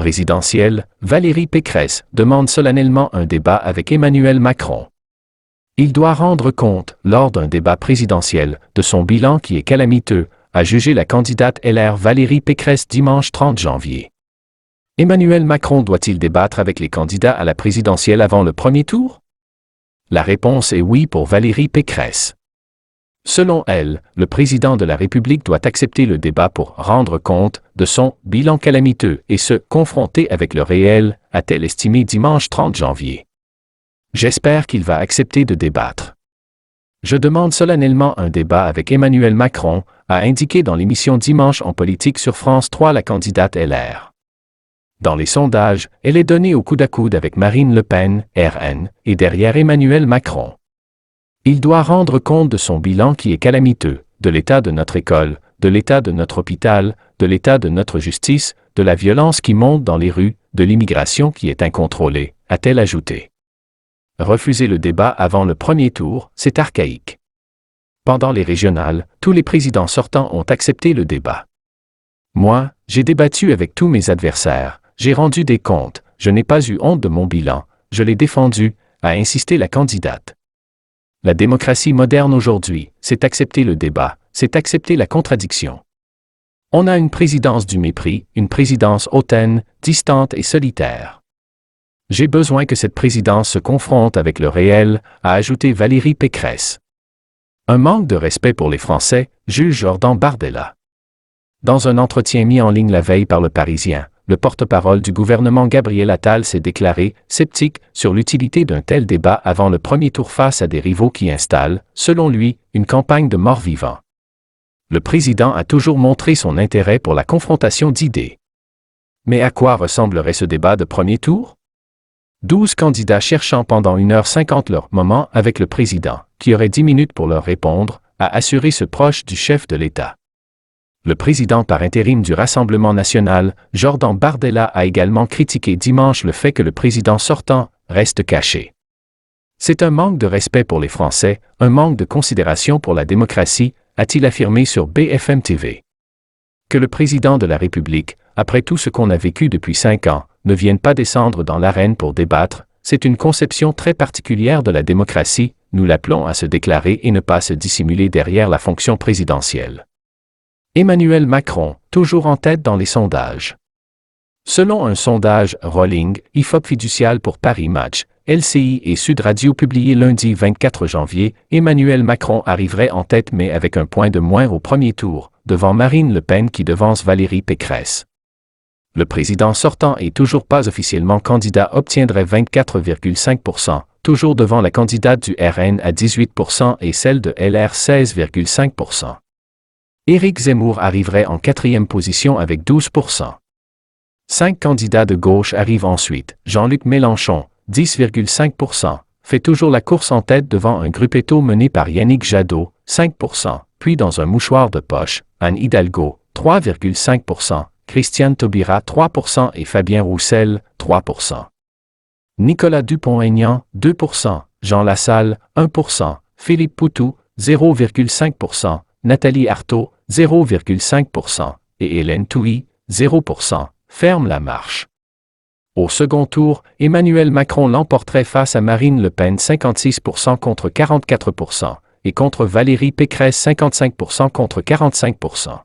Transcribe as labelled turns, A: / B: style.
A: présidentielle, Valérie Pécresse demande solennellement un débat avec Emmanuel Macron. Il doit rendre compte, lors d'un débat présidentiel, de son bilan qui est calamiteux, a jugé la candidate LR Valérie Pécresse dimanche 30 janvier. Emmanuel Macron doit-il débattre avec les candidats à la présidentielle avant le premier tour? La réponse est oui pour Valérie Pécresse. Selon elle, le président de la République doit accepter le débat pour rendre compte de son bilan calamiteux et se confronter avec le réel, a-t-elle estimé dimanche 30 janvier. J'espère qu'il va accepter de débattre. Je demande solennellement un débat avec Emmanuel Macron, a indiqué dans l'émission Dimanche en politique sur France 3 la candidate LR. Dans les sondages, elle est donnée au coude à coude avec Marine Le Pen, RN, et derrière Emmanuel Macron. Il doit rendre compte de son bilan qui est calamiteux, de l'état de notre école, de l'état de notre hôpital, de l'état de notre justice, de la violence qui monte dans les rues, de l'immigration qui est incontrôlée, a-t-elle ajouté. Refuser le débat avant le premier tour, c'est archaïque. Pendant les régionales, tous les présidents sortants ont accepté le débat. Moi, j'ai débattu avec tous mes adversaires, j'ai rendu des comptes, je n'ai pas eu honte de mon bilan, je l'ai défendu, a insisté la candidate. La démocratie moderne aujourd'hui, c'est accepter le débat, c'est accepter la contradiction. On a une présidence du mépris, une présidence hautaine, distante et solitaire. J'ai besoin que cette présidence se confronte avec le réel, a ajouté Valérie Pécresse. Un manque de respect pour les Français, juge Jordan Bardella. Dans un entretien mis en ligne la veille par Le Parisien, le porte-parole du gouvernement Gabriel Attal s'est déclaré sceptique sur l'utilité d'un tel débat avant le premier tour face à des rivaux qui installent, selon lui, une campagne de mort-vivant. Le président a toujours montré son intérêt pour la confrontation d'idées. Mais à quoi ressemblerait ce débat de premier tour? 12 candidats cherchant pendant 1h50 leur moment avec le président, qui aurait 10 minutes pour leur répondre, a assuré ce proche du chef de l'État. Le président par intérim du Rassemblement national, Jordan Bardella, a également critiqué dimanche le fait que le président sortant reste caché. C'est un manque de respect pour les Français, un manque de considération pour la démocratie, a-t-il affirmé sur BFM TV. Que le président de la République, après tout ce qu'on a vécu depuis 5 ans, ne vienne pas descendre dans l'arène pour débattre, c'est une conception très particulière de la démocratie, nous l'appelons à se déclarer et ne pas se dissimuler derrière la fonction présidentielle. Emmanuel Macron, toujours en tête dans les sondages. Selon un sondage Rolling, IFOP fiducial pour Paris Match, LCI et Sud Radio publié lundi 24 janvier, Emmanuel Macron arriverait en tête mais avec un point de moins au premier tour, devant Marine Le Pen qui devance Valérie Pécresse. Le président sortant et toujours pas officiellement candidat obtiendrait 24,5%, toujours devant la candidate du RN à 18% et celle de LR 16,5%. Éric Zemmour arriverait en 4e position avec 12%. 5 candidats de gauche arrivent ensuite. Jean-Luc Mélenchon, 10,5%, fait toujours la course en tête devant un gruppetto mené par Yannick Jadot, 5%, puis dans un mouchoir de poche, Anne Hidalgo, 3,5%, Christiane Taubira, 3% et Fabien Roussel, 3%. Nicolas Dupont-Aignan, 2%, Jean Lassalle, 1%, Philippe Poutou, 0,5%, Nathalie Arthaud, 0,5%, et Hélène Touy, 0%, ferment la marche. Au second tour, Emmanuel Macron l'emporterait face à Marine Le Pen 56% contre 44%, et contre Valérie Pécresse 55% contre 45%.